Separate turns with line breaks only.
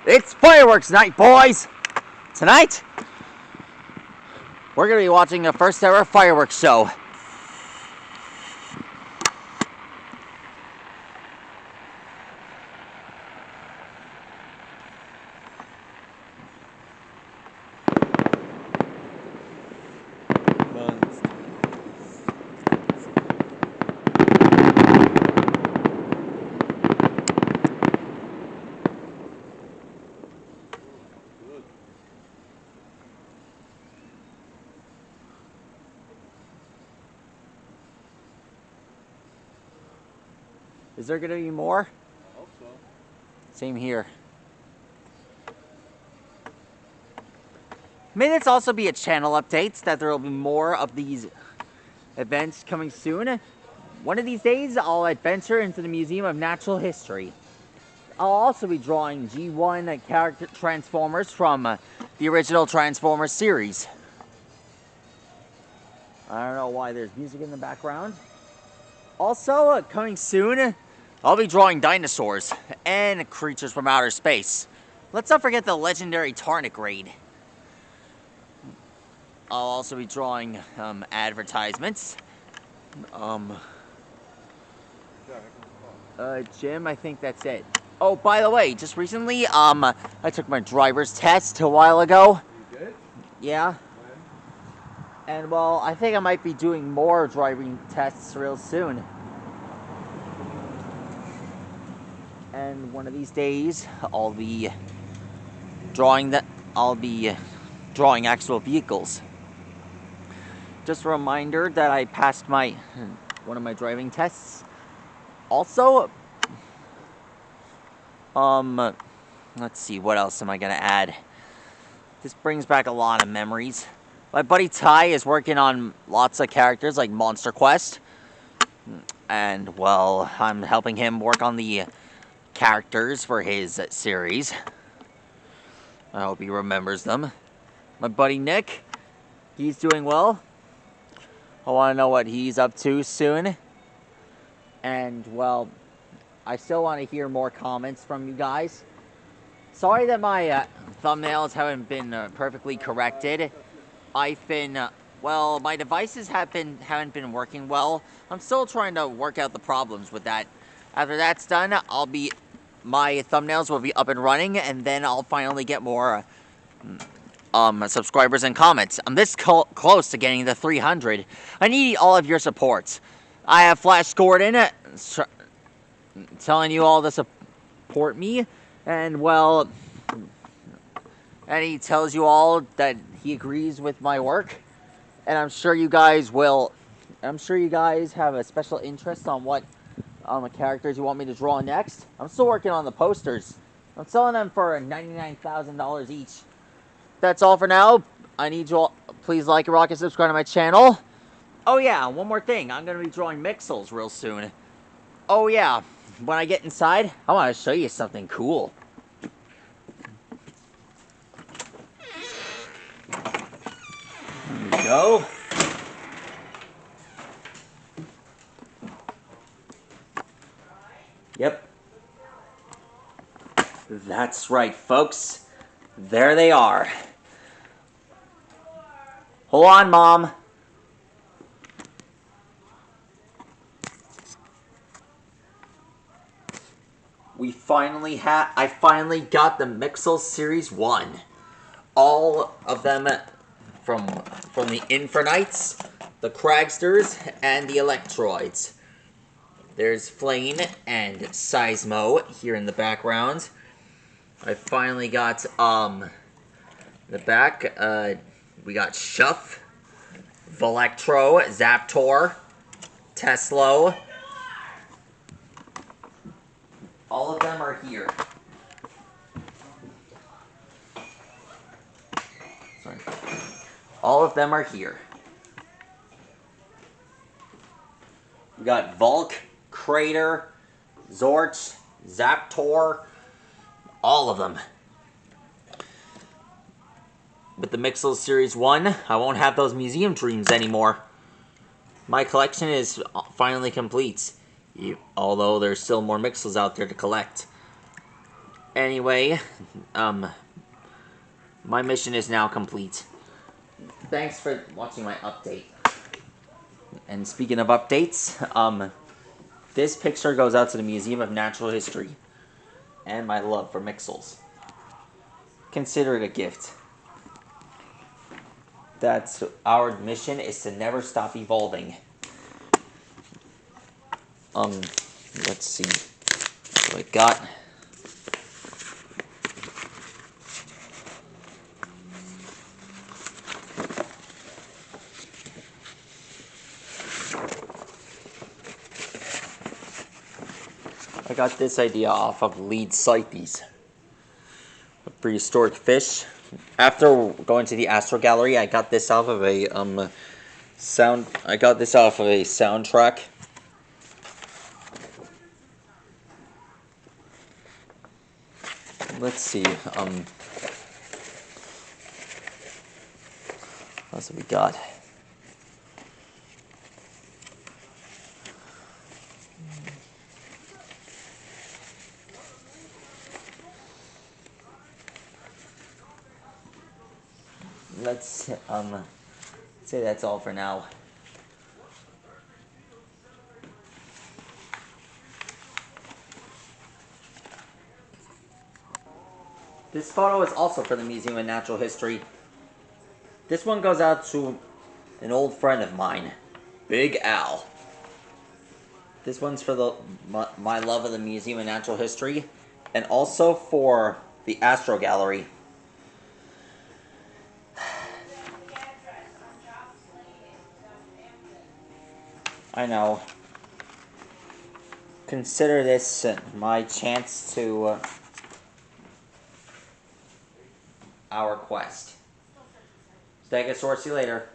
It's fireworks night, boys! Tonight, we're going to be watching the first ever fireworks show. Is there going to be more?
I hope so.
Same here. May this also be a channel update that there will be more of these events coming soon. One of these days, I'll adventure into the Museum of Natural History. I'll also be drawing G1 character Transformers from the original Transformers series. I don't know why there's music in the background. Also, coming soon, I'll be drawing dinosaurs and creatures from outer space. Let's not forget the legendary Tardigrade. I'll also be drawing advertisements. Jim, I think that's it. Oh, by the way, just recently, I took my driver's test a while ago.
You did?
Yeah.
When?
And, well, I think I might be doing more driving tests real soon. And one of these days, I'll be drawing actual vehicles. Just a reminder that I passed one of my driving tests. Also, let's see, what else am I gonna add? This brings back a lot of memories. My buddy Ty is working on lots of characters like Monster Quest. And, well, I'm helping him work on the characters for his series. I hope he remembers them. My buddy Nick, he's doing well. I want to know what he's up to soon. And, well, I still want to hear more comments from you guys. Sorry that my thumbnails haven't been perfectly corrected. I've been, well, my devices haven't been working well. I'm still trying to work out the problems with that. After that's done, my thumbnails will be up and running, and then I'll finally get more subscribers and comments. I'm this close to getting the 300. I need all of your support. I have Flash Gordon telling you all to support me, and, well, and he tells you all that he agrees with my work, and I'm sure you guys have a special interest on what characters you want me to draw next. I'm still working on the posters. I'm selling them for $99,000 each. That's all for now. I need you all. Please like, rock, and subscribe to my channel. Oh yeah, one more thing. I'm going to be drawing mixels real soon. Oh yeah, when I get inside, I want to show you something cool. There we go. Yep. That's right, folks. There they are. Hold on, Mom. I finally got the Mixels Series 1. All of them from the Infernites, the Cragsters, and the Electroids. There's Flame and Seismo here in the background. I finally got, the back, we got Shuff, Volectro, Zaptor, Teslo. All of them are here. Sorry. All of them are here. We got Volk, Crater, Zorch, Zaptor, all of them. With the Mixels Series 1, I won't have those museum dreams anymore. My collection is finally complete, although there's still more Mixels out there to collect. Anyway, my mission is now complete. Thanks for watching my update. And speaking of updates, this picture goes out to the Museum of Natural History and my love for mixels. Consider it a gift. That's our mission, is to never stop evolving. Let's see what I got. I got this idea off of Lead Cythes, a prehistoric fish. After going to the Astro Gallery, I got this off of a soundtrack. Let's see. What else have we got? Let's say that's all for now. This photo is also for the Museum of Natural History. This one goes out to an old friend of mine, Big Al. This one's for my love of the Museum of Natural History, and also for the Astro Gallery. I know. Consider this my chance to our quest. Stegosaurus, see you later.